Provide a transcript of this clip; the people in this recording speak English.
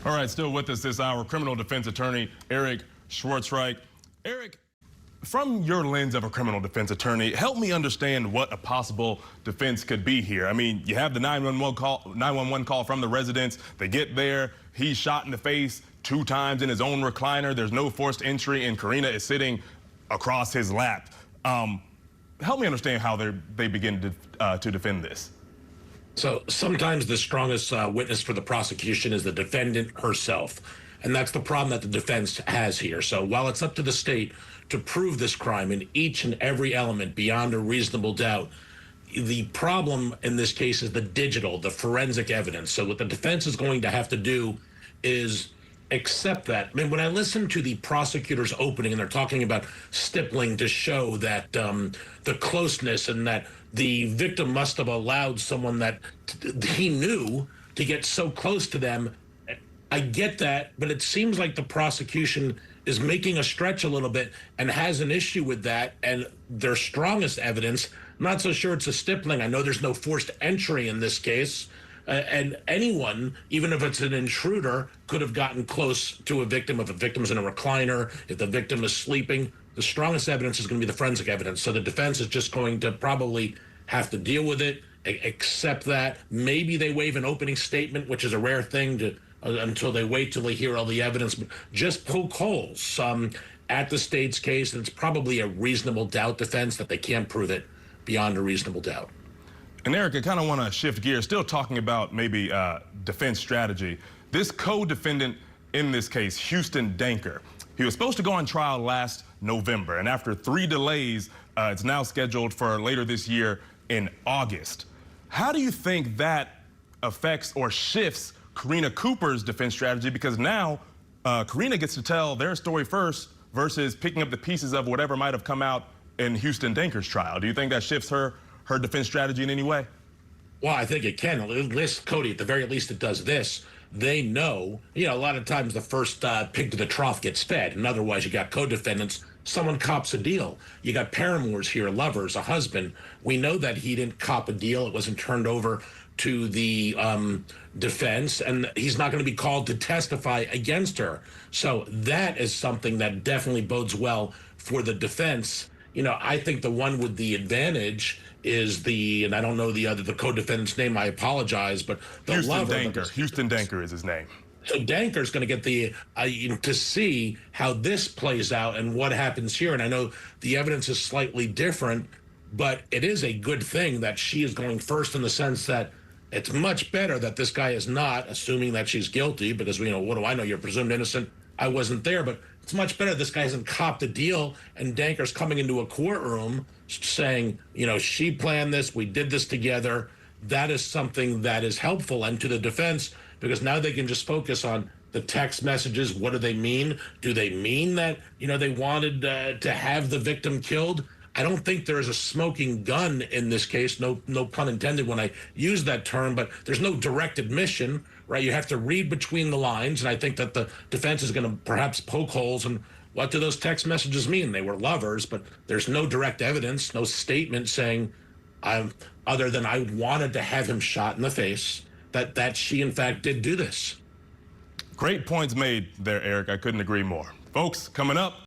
All right, still with us this hour, criminal defense attorney Eric Schwartzreich. Eric, from your lens of a criminal defense attorney, help me understand what a possible defense could be here. I mean, you have the 911 call from the residents. They get there. He's shot in the face 2 times in his own recliner. There's no forced entry, and Karina is sitting across his lap. Help me understand how they begin to defend this. So sometimes the strongest witness for the prosecution is the defendant herself. And that's the problem that the defense has here. So while it's up to the state to prove this crime in each and every element beyond a reasonable doubt, the problem in this case is the forensic evidence. So what the defense is going to have to do is accept that. I mean, when I listen to the prosecutor's opening and they're talking about stippling to show that the closeness and that the victim must have allowed someone that he knew to get so close to them, I get that, but it seems like the prosecution is making a stretch a little bit and has an issue with that. And their strongest evidence, I'm not so sure it's a stippling. I know there's no forced entry in this case. And anyone, even if it's an intruder, could have gotten close to a victim. If a victim's in a recliner, if the victim is sleeping, the strongest evidence is going to be the forensic evidence. So the defense is just going to probably have to deal with it, accept that. Maybe they waive an opening statement, which is a rare thing until they wait till they hear all the evidence. But just poke holes at the state's case, and it's probably a reasonable doubt defense that they can't prove it beyond a reasonable doubt. And Eric, I kind of want to shift gears, still talking about maybe defense strategy. This co-defendant in this case, Houston Danker, he was supposed to go on trial last November, and after 3 delays, it's now scheduled for later this year in August. How do you think that affects or shifts Karina Cooper's defense strategy? Because now Karina gets to tell their story first versus picking up the pieces of whatever might have come out in Houston Danker's trial. Do you think that shifts her defense strategy in any way? Well, I think it can. At least, Cody, at the very least, it does this. They know, a lot of times the first pig to the trough gets fed, and otherwise you got co-defendants. Someone cops a deal. You got paramours here, lovers, a husband. We know that he didn't cop a deal. It wasn't turned over to the defense, and he's not going to be called to testify against her. So that is something that definitely bodes well for the defense. I think the one with the advantage is and I don't know the co-defendant's name, I apologize, but the Houston Danker. Houston Danker is his name. So Danker's going to get to see how this plays out and what happens here. And I know the evidence is slightly different, but it is a good thing that she is going first in the sense that it's much better that this guy is not, assuming that she's guilty, because what do I know? You're presumed innocent. I wasn't there, but it's much better this guy hasn't copped a deal and Danker's coming into a courtroom saying, she planned this, we did this together. That is something that is helpful and to the defense, because now they can just focus on the text messages. What do they mean? Do they mean that, they wanted to have the victim killed? I don't think there is a smoking gun in this case, no pun intended when I use that term, but there's no direct admission, right? You have to read between the lines, and I think that the defense is going to perhaps poke holes in what do those text messages mean? They were lovers, but there's no direct evidence, no statement saying, other than I wanted to have him shot in the face, that she in fact did do this. Great points made there, Eric. I couldn't agree more. Folks, coming up,